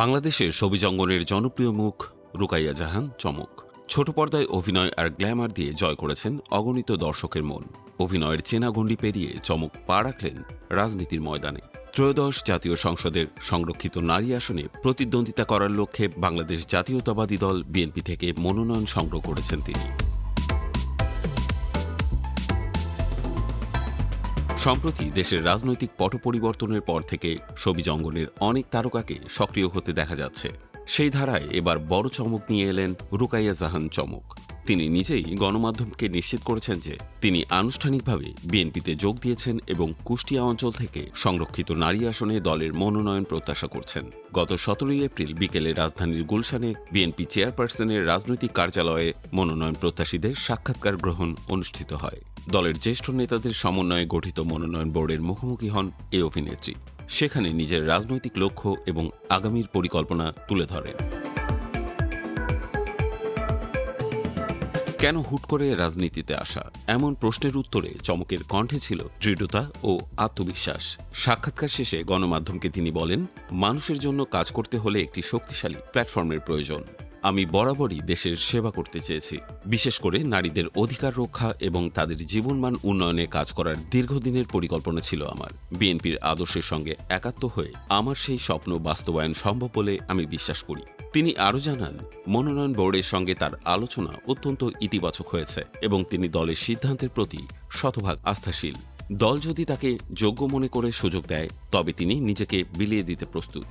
বাংলাদেশের ছবি জঙ্গনের জনপ্রিয় মুখ রুকাইয়া জাহান চমক। ছোট পর্দায় অভিনয় আর গ্ল্যামার দিয়ে জয় করেছেন অগণিত দর্শকের মন। অভিনয়ের চেনা গণ্ডি পেরিয়ে চমক পা রাখলেন রাজনীতির ময়দানে। ত্রয়োদশ জাতীয় সংসদের সংরক্ষিত নারী আসনে প্রতিদ্বন্দ্বিতা করার লক্ষ্যে বাংলাদেশ জাতীয়তাবাদী দল বিএনপি থেকে মনোনয়ন সংগ্রহ করেছেন তিনি। সম্প্রতি দেশের রাজনৈতিক পট পরিবর্তনের পর থেকে ছবি জঙ্গনের অনেক তারকাকে সক্রিয় হতে দেখা যাচ্ছে। সেই ধারায় এবার বড় চমক নিয়ে এলেন রুকাইয়া জাহান চমক। তিনি নিজেই গণমাধ্যমকে নিশ্চিত করেছেন যে তিনি আনুষ্ঠানিকভাবে বিএনপিতে যোগ দিয়েছেন এবং কুষ্টিয়া অঞ্চল থেকে সংরক্ষিত নারী আসনে দলের মনোনয়ন প্রত্যাশা করছেন। গত 17 এপ্রিল বিকেলে রাজধানীর গুলশানে বিএনপি চেয়ারপারসনের রাজনৈতিক কার্যালয়ে মনোনয়ন প্রত্যাশীদের সাক্ষাৎকার গ্রহণ অনুষ্ঠিত হয়। দলের জ্যেষ্ঠ নেতাদের সমন্বয়ে গঠিত মনোনয়ন বোর্ডের মুখোমুখি হন এই অভিনেত্রী। সেখানে নিজের রাজনৈতিক লক্ষ্য এবং আগামীর পরিকল্পনা তুলে ধরেন। কেন হুট করে রাজনীতিতে আসা, এমন প্রশ্নের উত্তরে চমকের কণ্ঠে ছিল দৃঢ়তা ও আত্মবিশ্বাস। সাক্ষাৎকার শেষে গণমাধ্যমকে তিনি বলেন, মানুষের জন্য কাজ করতে হলে একটি শক্তিশালী প্ল্যাটফর্মের প্রয়োজন। আমি বরাবরই দেশের সেবা করতে চেয়েছি, বিশেষ করে নারীদের অধিকার রক্ষা এবং তাদের জীবনমান উন্নয়নে কাজ করার দীর্ঘদিনের পরিকল্পনা ছিল আমার। বিএনপির আদর্শের সঙ্গে একাত্ম হয়ে আমার সেই স্বপ্ন বাস্তবায়ন সম্ভব বলে আমি বিশ্বাস করি। তিনি আরও জানান, মনোনয়ন বোর্ডের সঙ্গে তার আলোচনা অত্যন্ত ইতিবাচক হয়েছে এবং তিনি দলের সিদ্ধান্তের প্রতি শতভাগ আস্থাশীল। দল যদি তাকে যোগ্য মনে করে সুযোগ দেয়, তবে তিনি নিজেকে বিলিয়ে দিতে প্রস্তুত।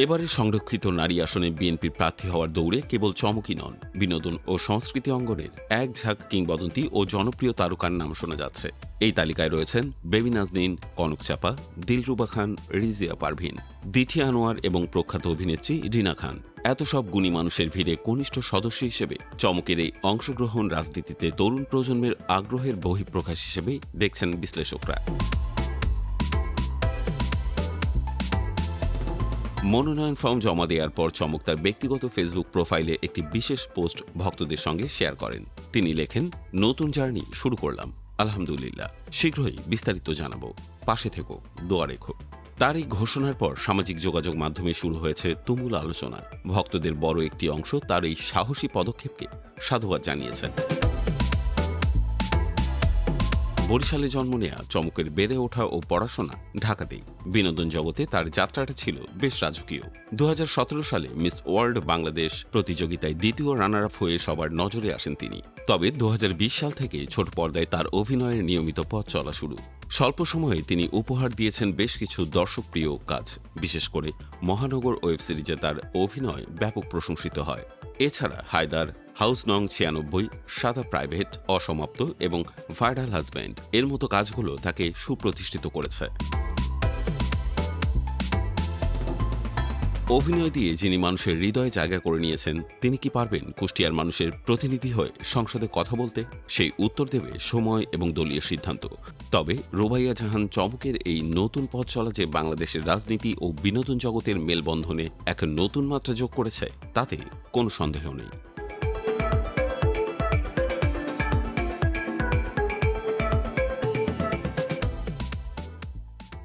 এবারে সংরক্ষিত নারী আসনে বিএনপির প্রার্থী হওয়ার দৌড়ে কেবল চমকই নন, বিনোদন ও সংস্কৃতি অঙ্গনের এক ঝাঁক কিংবদন্তি ও জনপ্রিয় তারকার নাম শোনা যাচ্ছে। এই তালিকায় রয়েছেন বেবি নাজনীন, কনক চাপা, দিলরুবা খান, রিজিয়া পারভিন, দিঠি আনোয়ার এবং প্রখ্যাত অভিনেত্রী রিনা খান। এত সব গুণী মানুষের ভিড়ে কনিষ্ঠ সদস্য হিসেবে চমকের এই অংশগ্রহণ রাজনীতিতে তরুণ প্রজন্মের আগ্রহের বহিঃপ্রকাশ হিসেবেই দেখছেন বিশ্লেষকরা। মনোনয়ন ফর্ম জমা দেওয়ার পর চমক তার ব্যক্তিগত ফেসবুক প্রোফাইলে একটি বিশেষ পোস্ট ভক্তদের সঙ্গে শেয়ার করেন। তিনি লেখেন, নতুন জার্নি শুরু করলাম, আলহামদুলিল্লাহ, শীঘ্রই বিস্তারিত জানাবো, পাশে থেকো, দোয়া রেখো। তার এই ঘোষণার পর সামাজিক যোগাযোগ মাধ্যমে শুরু হয়েছে তুমুল আলোচনা। ভক্তদের বড় একটি অংশ তার এই সাহসী পদক্ষেপকে সাধুবাদ জানিয়েছেন। বরিশালে জন্ম নেয়া চমকের বেড়ে ওঠা ও পড়াশোনা ঢাকাতেই। বিনোদন জগতে তার যাত্রাটা ছিল বেশ রাজকীয়। 2017 সালে মিস ওয়ার্ল্ড বাংলাদেশ প্রতিযোগিতায় দ্বিতীয় রানার আপ হয়ে সবার নজরে আসেন তিনি। তবে 2020 সাল থেকে ছোট পর্দায় তার অভিনয়ের নিয়মিত পথ চলা শুরু। স্বল্প সময়ে তিনি উপহার দিয়েছেন বেশ কিছু দর্শকপ্রিয় কাজ। বিশেষ করে মহানগর ওয়েব সিরিজে তার অভিনয় ব্যাপক প্রশংসিত হয়। এছাড়া হায়দার, হাউস নং 96, সাদা প্রাইভেট, অসমাপ্ত এবং ভাইরাল হাজব্যান্ড এর মতো কাজগুলো তাকে সুপ্রতিষ্ঠিত করেছে। অভিনয় দিয়ে যিনি মানুষের হৃদয়ে জায়গা করে নিয়েছেন, তিনি কি পারবেন কুষ্টিয়ার মানুষের প্রতিনিধি হয়ে সংসদে কথা বলতে? সেই উত্তর দেবে সময় এবং দলীয় সিদ্ধান্ত। তবে রুকাইয়া জাহান চমকের এই নতুন পথ চলা যে বাংলাদেশের রাজনীতি ও বিনোদন জগতের মেলবন্ধনে এক নতুন মাত্রা যোগ করেছে, তাতে কোনো সন্দেহ নেই।